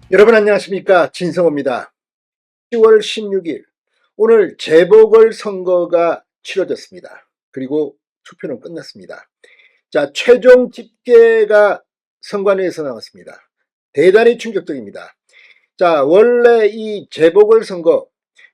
여러분 안녕하십니까, 진성호입니다. 10월 16일 오늘 재보궐선거가 치러졌습니다. 그리고 투표는 끝났습니다. 자, 최종 집계가 선관위에서 나왔습니다. 대단히 충격적입니다. 자, 원래 이 재보궐선거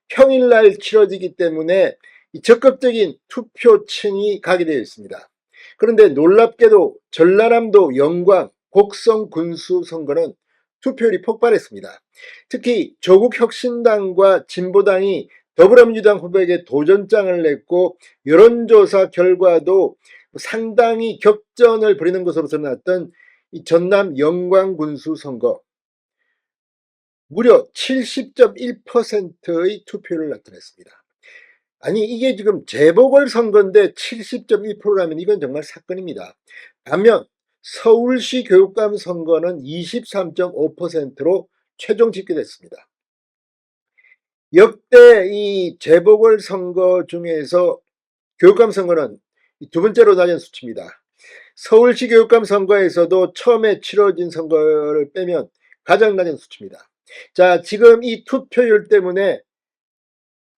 평일날 치러지기 때문에 적극적인 투표층이 가게 되어 있습니다. 그런데 놀랍게도 전라남도 영광 곡성 군수 선거는 투표율이 폭발했습니다. 특히 조국혁신당과 진보당이 더불어민주당 후보에게 도전장을 냈고, 여론조사 결과도 상당히 격전을 벌이는 것으로 드러났던 이 전남 영광 군수 선거, 무려 70.1%의 투표를 나타냈습니다. 아니, 이게 지금 재보궐선거인데 70.1%라면 이건 정말 사건입니다. 반면 서울시 교육감 선거는 23.5%로 최종 집계됐습니다. 역대 이 재보궐선거 중에서 교육감 선거는 두 번째로 낮은 수치입니다. 서울시 교육감 선거에서도 처음에 치러진 선거를 빼면 가장 낮은 수치입니다. 자, 지금 이 투표율 때문에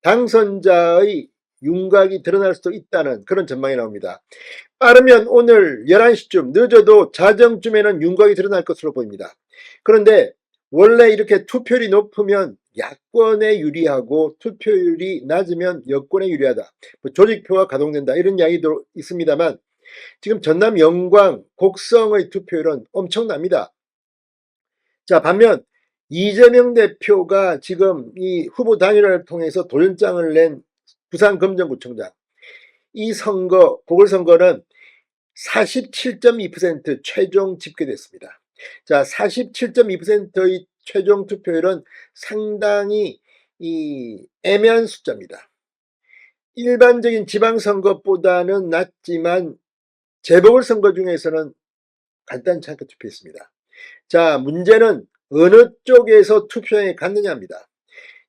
당선자의 윤곽이 드러날 수도 있다는 그런 전망이 나옵니다. 빠르면 오늘 11시쯤, 늦어도 자정쯤에는 윤곽이 드러날 것으로 보입니다. 그런데 원래 이렇게 투표율이 높으면 야권에 유리하고 투표율이 낮으면 여권에 유리하다, 조직표가 가동된다, 이런 이야기도 있습니다만, 지금 전남 영광 곡성의 투표율은 엄청납니다. 자, 반면 이재명 대표가 지금 이 후보 단일화를 통해서 도전장을 낸 부산검정구청장, 이 선거, 보궐선거는 47.2% 최종 집계됐습니다. 자, 47.2%의 최종 투표율은 상당히 애매한 숫자입니다. 일반적인 지방선거보다는 낮지만 재보궐선거 중에서는 간단치 않게 투표했습니다. 자, 문제는 어느 쪽에서 투표에 갔느냐입니다.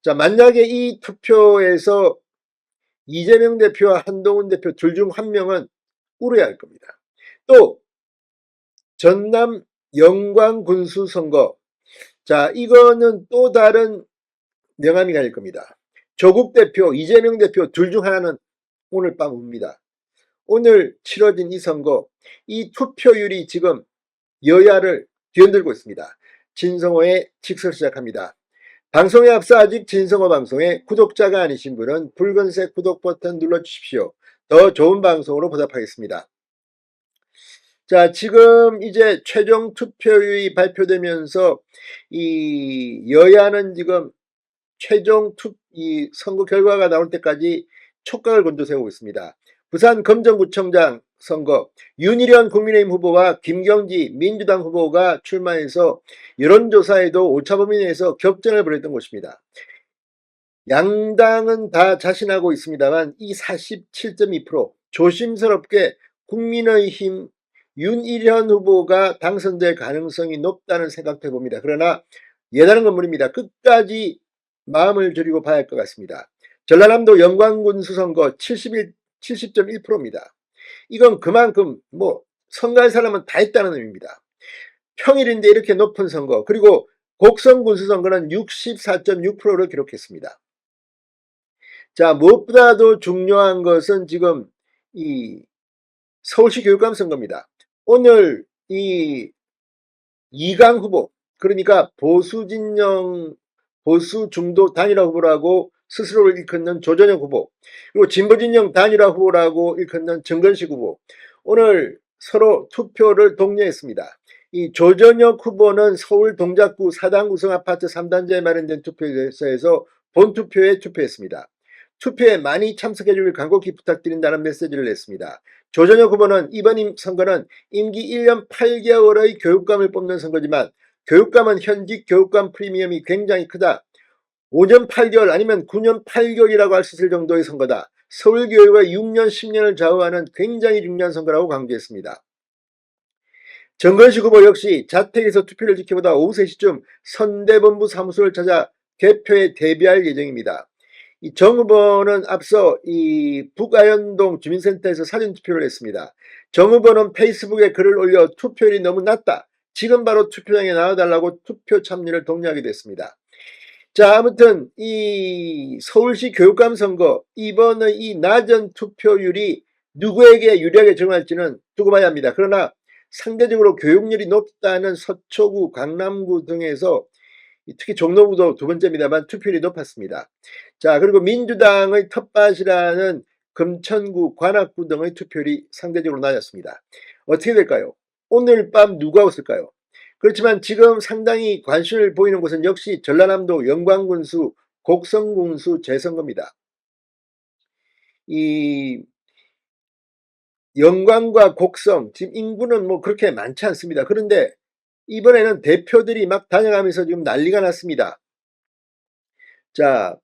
자, 만약에 이 투표에서 이재명 대표와 한동훈 대표 둘 중 한 명은 울어야 할 겁니다. 또 전남 영광 군수 선거, 자, 이거는 또 다른 명암이 갈릴 겁니다. 조국 대표, 이재명 대표 둘 중 하나는 오늘 밤 옵니다. 오늘 치러진 이 선거, 이 투표율이 지금 여야를 뒤흔들고 있습니다. 진성호의 직설 시작합니다. 방송에 앞서 아직 진성호 방송에 구독자가 아니신 분은 붉은색 구독 버튼 눌러주십시오. 더 좋은 방송으로 보답하겠습니다. 자, 지금 이제 최종 투표율이 발표되면서 이 여야는 지금 최종 이 선거 결과가 나올 때까지 촉각을 곤두세우고 있습니다. 부산 검정구청장 선거, 윤희련 국민의힘 후보와 김경지 민주당 후보가 출마해서 여론조사에도 오차 범위 내에서 격전을 벌였던 곳입니다. 양당은 다 자신하고 있습니다만 이 47.2%, 조심스럽게 국민의힘 윤희련 후보가 당선될 가능성이 높다는 생각해 봅니다. 그러나 예단은 건물입니다. 끝까지 마음을 졸이고 봐야 할 것 같습니다. 전라남도 영광군수 선거 70.1%입니다. 이건 그만큼 선거할 사람은 다 했다는 의미입니다. 평일인데 이렇게 높은 선거, 그리고 곡성군수 선거는 64.6%를 기록했습니다. 자, 무엇보다도 중요한 것은 지금 이 서울시 교육감 선거입니다. 오늘 이 이강 후보, 그러니까 보수 진영, 보수 중도 단일화 후보라고 스스로를 일컫는 조전혁 후보, 그리고 진보 진영 단일화 후보라고 일컫는 정건식 후보, 오늘 서로 투표를 독려했습니다. 이 조전혁 후보는 서울 동작구 사당 구성 아파트 3단지에 마련된 투표소에서 본투표에 투표했습니다. 투표에 많이 참석해 줄 간곡히 부탁드린다는 메시지를 냈습니다. 조전혁 후보는 이번 선거는 임기 1년 8개월의 교육감을 뽑는 선거지만 교육감은 현직 교육감 프리미엄이 굉장히 크다. 5년 8개월 아니면 9년 8개월이라고 할 수 있을 정도의 선거다. 서울교육의 6년 10년을 좌우하는 굉장히 중요한 선거라고 강조했습니다. 정건식 후보 역시 자택에서 투표를 지켜보다 오후 3시쯤 선대본부 사무소를 찾아 개표에 대비할 예정입니다. 이 정 후보는 앞서 이 북아현동 주민센터에서 사전투표를 했습니다. 정 후보는 페이스북에 글을 올려 투표율이 너무 낮다, 지금 바로 투표장에 나와달라고 투표 참여를 독려하게 됐습니다. 자, 아무튼 이 서울시 교육감 선거 이번의 이 낮은 투표율이 누구에게 유리하게 적용할지는 두고 봐야 합니다. 그러나 상대적으로 교육열이 높다는 서초구, 강남구 등에서 특히 종로구도 두 번째입니다만 투표율이 높았습니다. 자, 그리고 민주당의 텃밭이라는 금천구, 관악구 등의 투표율이 상대적으로 낮았습니다. 어떻게 될까요? 오늘 밤 누가 웃을까요? 그렇지만 지금 상당히 관심을 보이는 곳은 역시 전라남도 영광군수, 곡성군수 재선거입니다. 이 영광과 곡성, 지금 인구는 뭐 그렇게 많지 않습니다. 그런데 이번에는 대표들이 막 다녀가면서 지금 난리가 났습니다. 자,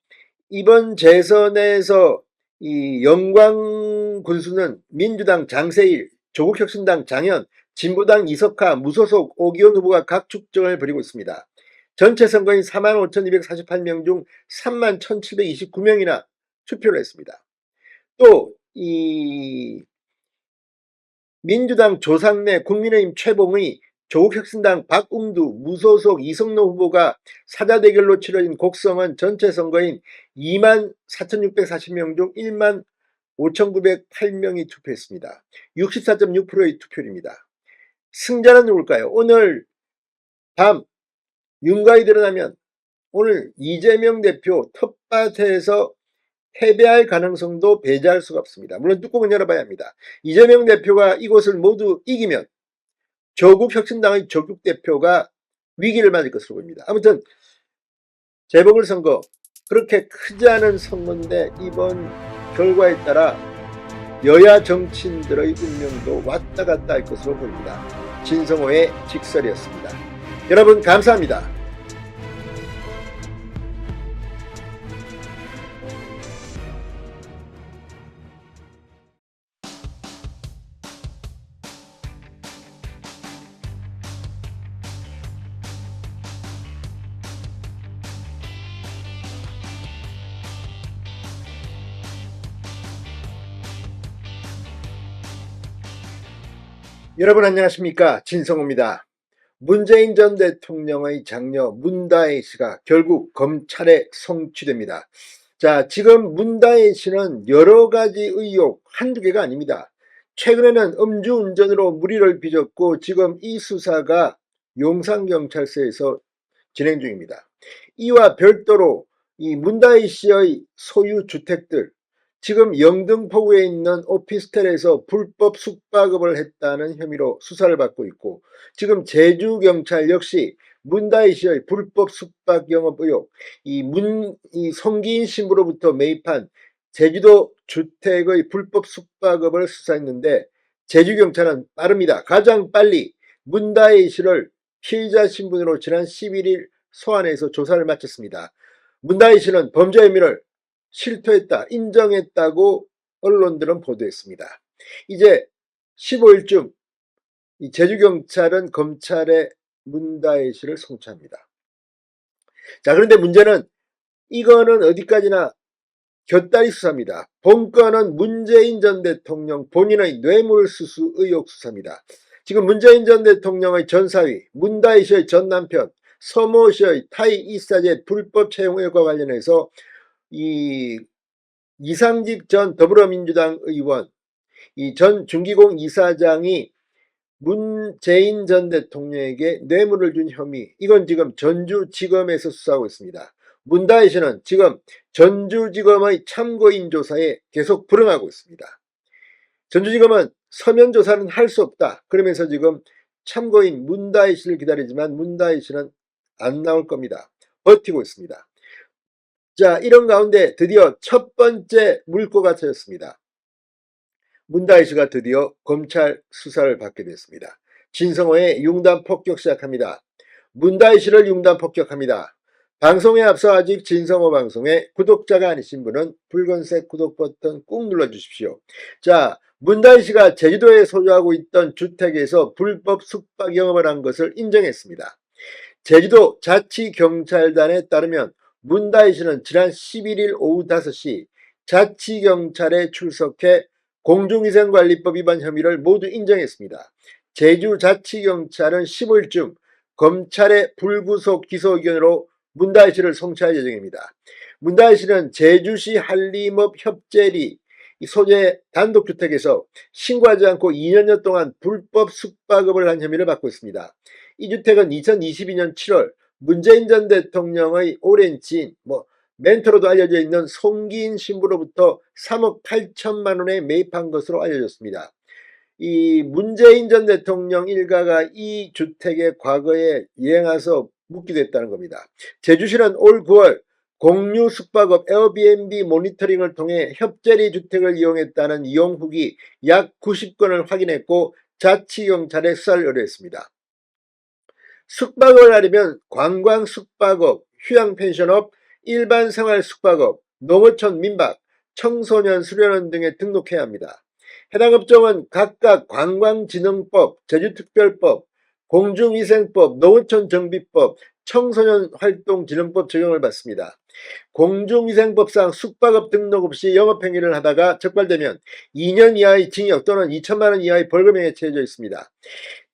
이번 재선에서 이 영광군수는 민주당 장세일, 조국혁신당 장현, 진보당 이석하, 무소속 오기훈 후보가 각 축전을 벌이고 있습니다. 전체 선거인 45,248명 중 31,729명이나 투표를 했습니다. 또 이 민주당 조상래, 국민의힘 최봉의, 조국혁신당 박웅두, 무소속 이성노 후보가 사자 대결로 치러진 곡성은 전체 선거인 24,640명 중 15,908명이 투표했습니다. 64.6%의 투표율입니다. 승자는 누굴까요? 오늘 밤 윤곽이 드러나면 오늘 이재명 대표 텃밭에서 패배할 가능성도 배제할 수가 없습니다. 물론 뚜껑은 열어봐야 합니다. 이재명 대표가 이곳을 모두 이기면 조국혁신당의 조국 대표가 위기를 맞을 것으로 보입니다. 아무튼 재보궐선거 그렇게 크지 않은 선거인데 이번 결과에 따라 여야 정치인들의 운명도 왔다 갔다 할 것으로 보입니다. 진성호의 직설이었습니다. 여러분 감사합니다. 여러분 안녕하십니까, 진성호입니다. 문재인 전 대통령의 장녀 문다혜 씨가 결국 검찰에 송치됩니다. 자, 지금 문다혜 씨는 여러 가지 의혹 한두 개가 아닙니다. 최근에는 음주운전으로 무리를 빚었고 지금 이 수사가 용산경찰서에서 진행 중입니다. 이와 별도로 이 문다혜 씨의 소유 주택들, 지금 영등포구에 있는 오피스텔에서 불법 숙박업을 했다는 혐의로 수사를 받고 있고, 지금 제주경찰 역시 문다혜 씨의 불법 숙박 영업 의혹, 이 성기인 신부로부터 매입한 제주도 주택의 불법 숙박업을 수사했는데, 제주경찰은 빠릅니다. 가장 빨리 문다혜 씨를 피의자 신분으로 지난 11일 소환해서 조사를 마쳤습니다. 문다혜 씨는 범죄 혐의를 실토했다, 인정했다고 언론들은 보도했습니다. 이제 15일쯤 제주경찰은 검찰에 문다혜 씨를 송치합니다. 자, 그런데 문제는 이거는 어디까지나 곁다리 수사입니다. 본건은 문재인 전 대통령 본인의 뇌물수수 의혹 수사입니다. 지금 문재인 전 대통령의 전 사위, 문다혜 씨의 전 남편, 서모 씨의 타이 이사제 불법 채용 의혹과 관련해서 이 이상직 전 더불어민주당 의원, 이 전 중기공 이사장이 문재인 전 대통령에게 뇌물을 준 혐의, 이건 지금 전주지검에서 수사하고 있습니다. 문다혜 씨는 지금 전주지검의 참고인 조사에 계속 불응하고 있습니다. 전주지검은 서면 조사는 할 수 없다, 그러면서 지금 참고인 문다혜 씨를 기다리지만 문다혜 씨는 안 나올 겁니다. 버티고 있습니다. 자, 이런 가운데 드디어 첫 번째 물꼬가 터졌습니다. 문다혜 씨가 드디어 검찰 수사를 받게 됐습니다. 진성호의 융단 폭격 시작합니다. 문다혜 씨를 융단 폭격합니다. 방송에 앞서 아직 진성호 방송에 구독자가 아니신 분은 붉은색 구독 버튼 꾹 눌러주십시오. 자, 문다혜 씨가 제주도에 소유하고 있던 주택에서 불법 숙박 영업을 한 것을 인정했습니다. 제주도 자치경찰단에 따르면 문다혜 씨는 지난 11일 오후 5시 자치경찰에 출석해 공중위생관리법 위반 혐의를 모두 인정했습니다. 제주자치경찰은 10월쯤 검찰의 불구속 기소 의견으로 문다혜 씨를 송치할 예정입니다. 문다혜 씨는 제주시 한림읍 협재리 소재 단독주택에서 신고하지 않고 2년여 동안 불법 숙박업을 한 혐의를 받고 있습니다. 이 주택은 2022년 7월 문재인 전 대통령의 오랜 지인, 멘토로도 알려져 있는 송기인 신부로부터 3억 8천만 원에 매입한 것으로 알려졌습니다. 이 문재인 전 대통령 일가가 이 주택에 과거에 여행해서 묵기도 했다는 겁니다. 제주시는 올 9월 공유 숙박업 에어비앤비 모니터링을 통해 협재리 주택을 이용했다는 이용 후기 약 90건을 확인했고 자치경찰에 수사를 의뢰했습니다. 숙박을 하려면 관광 숙박업, 휴양 펜션업, 일반 생활 숙박업, 농어촌 민박, 청소년 수련원 등에 등록해야 합니다. 해당 업종은 각각 관광진흥법, 제주특별법, 공중위생법, 농어촌정비법, 청소년활동진흥법 적용을 받습니다. 공중위생법상 숙박업 등록 없이 영업행위를 하다가 적발되면 2년 이하의 징역 또는 2천만 원 이하의 벌금형에 처해져 있습니다.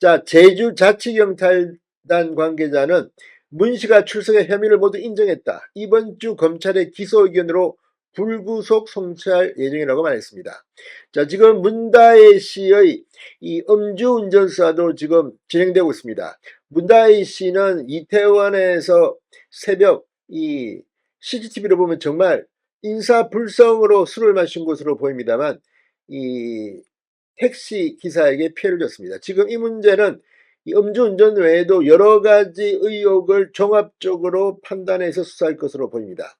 자, 제주자치경찰단 관계자는 문 씨가 출석해 혐의를 모두 인정했다. 이번 주 검찰의 기소 의견으로 불구속 송치할 예정이라고 말했습니다. 자, 지금 문다혜 씨의 이 음주운전 수사도 지금 진행되고 있습니다. 문다혜 씨는 이태원에서 새벽 이 CCTV를 보면 정말 인사불성으로 술을 마신 것으로 보입니다만 이 택시 기사에게 피해를 줬습니다. 지금 이 문제는 이 음주운전 외에도 여러 가지 의혹을 종합적으로 판단해서 수사할 것으로 보입니다.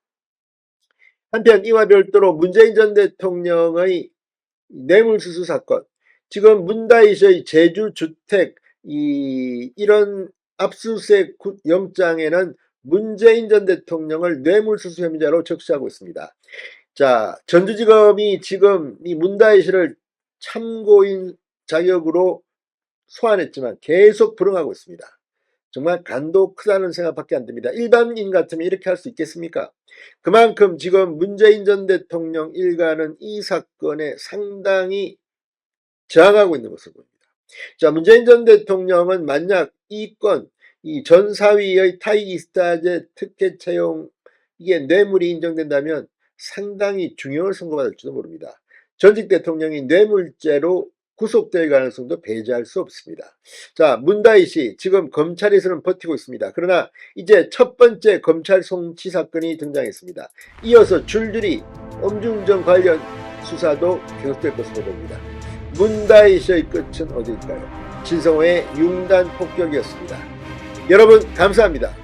한편 이와 별도로 문재인 전 대통령의 뇌물수수 사건, 지금 문다혜 씨의 제주주택 이런 압수수색 영장에는 문재인 전 대통령을 뇌물수수 혐의자로 적시하고 있습니다. 자, 전주지검이 지금 이 문다혜 씨를 참고인 자격으로 소환했지만 계속 불응하고 있습니다. 정말 간도 크다는 생각밖에 안 듭니다. 일반인 같으면 이렇게 할 수 있겠습니까? 그만큼 지금 문재인 전 대통령 일가는 이 사건에 상당히 저항하고 있는 것으로 보입니다. 자, 문재인 전 대통령은 만약 이 건, 이 전 사위의 타이이스타제 특혜 채용, 이게 뇌물이 인정된다면 상당히 중형을 선고받을지도 모릅니다. 전직 대통령이 뇌물죄로 구속될 가능성도 배제할 수 없습니다. 자, 문다혜 씨 지금 검찰에서는 버티고 있습니다. 그러나 이제 첫 번째 검찰 송치 사건이 등장했습니다. 이어서 줄줄이 음주운전 관련 수사도 계속될 것으로 보입니다. 문다혜 씨의 끝은 어디일까요? 진성호의 융단 폭격이었습니다. 여러분 감사합니다.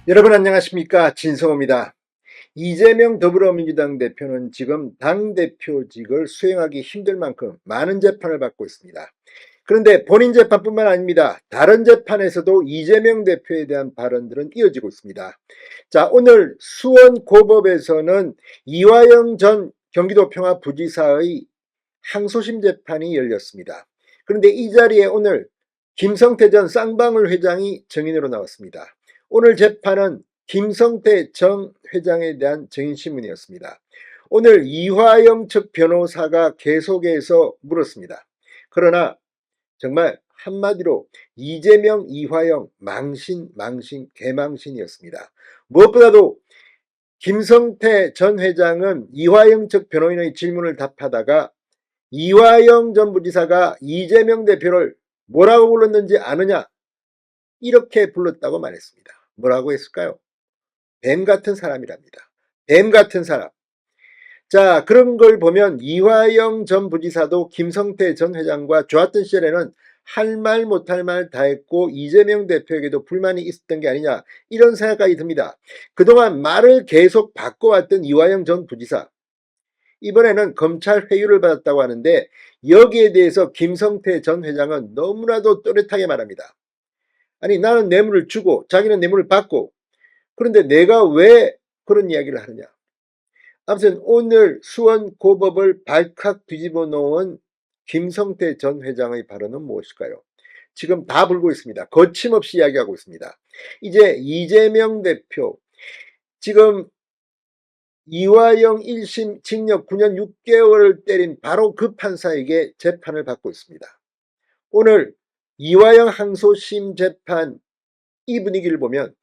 여러분 안녕하십니까, 진성호입니다. 이재명 더불어민주당 대표는 지금 당대표직을 수행하기 힘들 만큼 많은 재판을 받고 있습니다. 그런데 본인 재판뿐만 아닙니다. 다른 재판에서도 이재명 대표에 대한 발언들은 이어지고 있습니다. 자, 오늘 수원고법에서는 이화영 전 경기도 평화부지사의 항소심 재판이 열렸습니다. 그런데 이 자리에 오늘 김성태 전 쌍방울 회장이 증인으로 나왔습니다. 오늘 재판은 김성태 전 회장에 대한 증인신문이었습니다. 오늘 이화영 측 변호사가 계속해서 물었습니다. 그러나 정말 한마디로 이재명, 이화영 망신, 개망신이었습니다. 무엇보다도 김성태 전 회장은 이화영 측 변호인의 질문을 답하다가 이화영 전 부지사가 이재명 대표를 뭐라고 불렀는지 아느냐, 이렇게 불렀다고 말했습니다. 뭐라고 했을까요? 뱀 같은 사람이랍니다. 뱀 같은 사람. 자, 그런 걸 보면 이화영 전 부지사도 김성태 전 회장과 좋았던 시절에는 할 말 못할 말 다 했고 이재명 대표에게도 불만이 있었던 게 아니냐, 이런 생각까지 듭니다. 그동안 말을 계속 바꿔왔던 이화영 전 부지사, 이번에는 검찰 회유를 받았다고 하는데 여기에 대해서 김성태 전 회장은 너무나도 또렷하게 말합니다. 아니, 나는 뇌물을 주고 자기는 뇌물을 받고 그런데 내가 왜 그런 이야기를 하느냐. 아무튼 오늘 수원고법을 발칵 뒤집어 놓은 김성태 전 회장의 발언은 무엇일까요? 지금 다 불고 있습니다. 거침없이 이야기하고 있습니다. 이제 이재명 대표, 지금 이화영 1심 징역 9년 6개월을 때린 바로 그 판사에게 재판을 받고 있습니다. 오늘 이화영 항소심 재판 이 분위기를 보면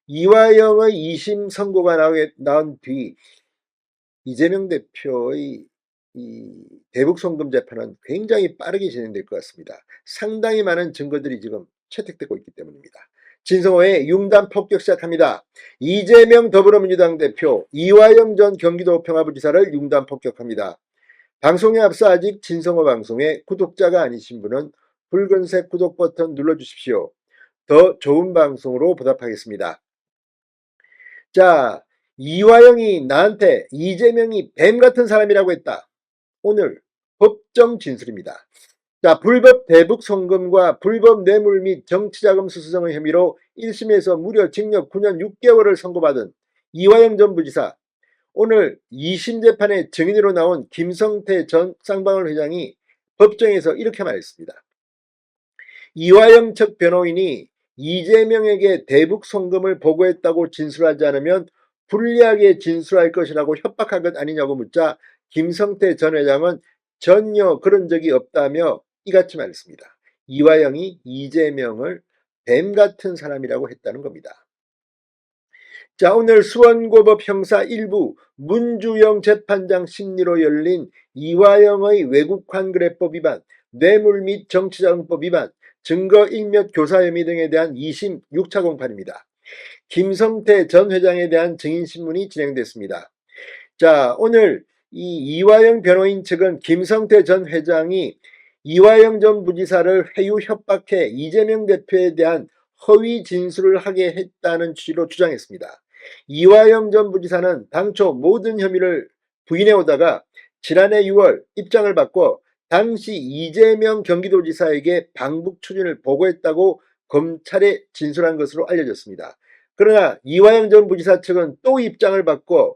이화영의 2심 선고가 나온 뒤 이재명 대표의 이 대북 송금 재판은 굉장히 빠르게 진행될 것 같습니다. 상당히 많은 증거들이 지금 채택되고 있기 때문입니다. 진성호의 융단 폭격 시작합니다. 이재명 더불어민주당 대표, 이화영 전 경기도 평화부지사를 융단 폭격합니다. 방송에 앞서 아직 진성호 방송에 구독자가 아니신 분은 붉은색 구독 버튼 눌러주십시오. 더 좋은 방송으로 보답하겠습니다. 자, 이화영이 나한테 이재명이 뱀 같은 사람이라고 했다. 오늘 법정 진술입니다. 자, 불법 대북 송금과 불법 뇌물 및 정치자금 수수성의 혐의로 1심에서 무려 징역 9년 6개월을 선고받은 이화영 전 부지사, 오늘 2심 재판의 증인으로 나온 김성태 전 쌍방울 회장이 법정에서 이렇게 말했습니다. 이화영 측 변호인이 이재명에게 대북 송금을 보고했다고 진술하지 않으면 불리하게 진술할 것이라고 협박한 것 아니냐고 묻자 김성태 전 회장은 전혀 그런 적이 없다며 이같이 말했습니다. 이화영이 이재명을 뱀 같은 사람이라고 했다는 겁니다. 자, 오늘 수원고법 형사 1부 문주영 재판장 심리로 열린 이화영의 외국환거래법 위반, 뇌물 및 정치자금법 위반, 증거인멸 교사 혐의 등에 대한 2심 6차 공판입니다. 김성태 전 회장에 대한 증인신문이 진행됐습니다. 자, 오늘 이 이화영 변호인 측은 김성태 전 회장이 이화영 전 부지사를 회유 협박해 이재명 대표에 대한 허위 진술을 하게 했다는 취지로 주장했습니다. 이화영 전 부지사는 당초 모든 혐의를 부인해 오다가 지난해 6월 입장을 바꿔 당시 이재명 경기도지사에게 방북 추진을 보고했다고 검찰에 진술한 것으로 알려졌습니다. 그러나 이화영 전 부지사 측은 또 입장을 바꿔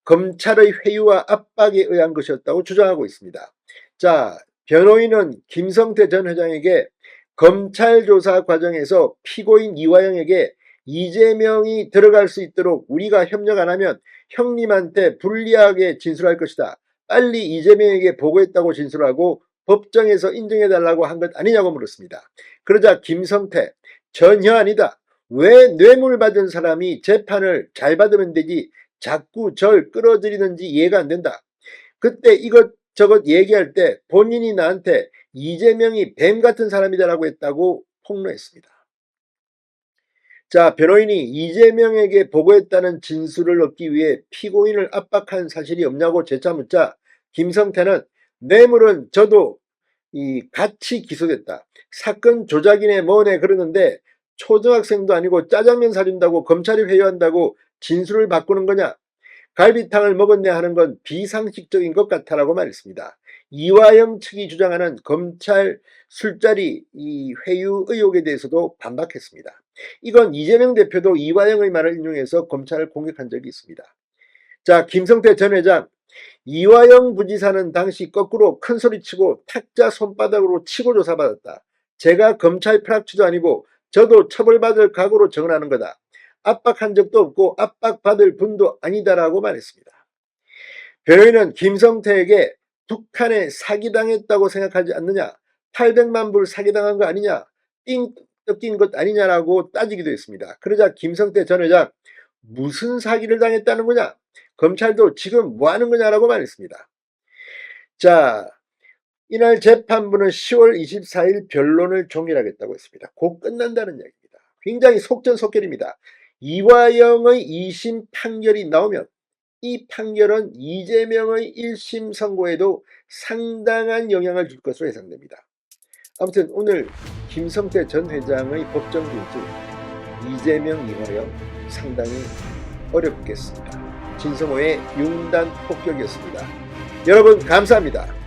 검찰의 회유와 압박에 의한 것이었다고 주장하고 있습니다. 자, 변호인은 김성태 전 회장에게 검찰 조사 과정에서 피고인 이화영에게 이재명이 들어갈 수 있도록 우리가 협력 안 하면 형님한테 불리하게 진술할 것이다. 빨리 이재명에게 보고했다고 진술하고 법정에서 인정해달라고 한 것 아니냐고 물었습니다. 그러자 김성태, 전혀 아니다. 왜 뇌물 받은 사람이 재판을 잘 받으면 되지 자꾸 절 끌어들이는지 이해가 안 된다. 그때 이것저것 얘기할 때 본인이 나한테 이재명이 뱀 같은 사람이다라고 했다고 폭로했습니다. 자, 변호인이 이재명에게 보고했다는 진술을 얻기 위해 피고인을 압박한 사실이 없냐고 재차 묻자 김성태는 뇌물은 저도 같이 기소됐다. 사건 조작이네 뭐네 그러는데 초등학생도 아니고 짜장면 사준다고 검찰이 회유한다고 진술을 바꾸는 거냐. 갈비탕을 먹었네 하는 건 비상식적인 것 같다라고 말했습니다. 이화영 측이 주장하는 검찰 술자리 이 회유 의혹에 대해서도 반박했습니다. 이건 이재명 대표도 이화영의 말을 인용해서 검찰을 공격한 적이 있습니다. 자, 김성태 전 회장, 이화영 부지사는 당시 거꾸로 큰 소리치고 탁자 손바닥으로 치고 조사받았다. 제가 검찰 프락치도 아니고 저도 처벌받을 각오로 정언하는 거다. 압박한 적도 없고 압박받을 분도 아니다라고 말했습니다. 변호인은 김성태에게 북한에 사기당했다고 생각하지 않느냐, 800만 불 사기당한 거 아니냐, 띵 뜯긴 것 아니냐라고 따지기도 했습니다. 그러자 김성태 전 회장, 무슨 사기를 당했다는 거냐, 검찰도 지금 뭐 하는 거냐라고 말했습니다. 자, 이날 재판부는 10월 24일 변론을 종결하겠다고 했습니다. 곧 끝난다는 이야기입니다. 굉장히 속전속결입니다. 이화영의 2심 판결이 나오면 이 판결은 이재명의 1심 선고에도 상당한 영향을 줄 것으로 예상됩니다. 아무튼 오늘 김성태 전 회장의 법정 진술, 이재명, 이화영 상당히 어렵겠습니다. 진성호의 융단 폭격이었습니다. 여러분 감사합니다.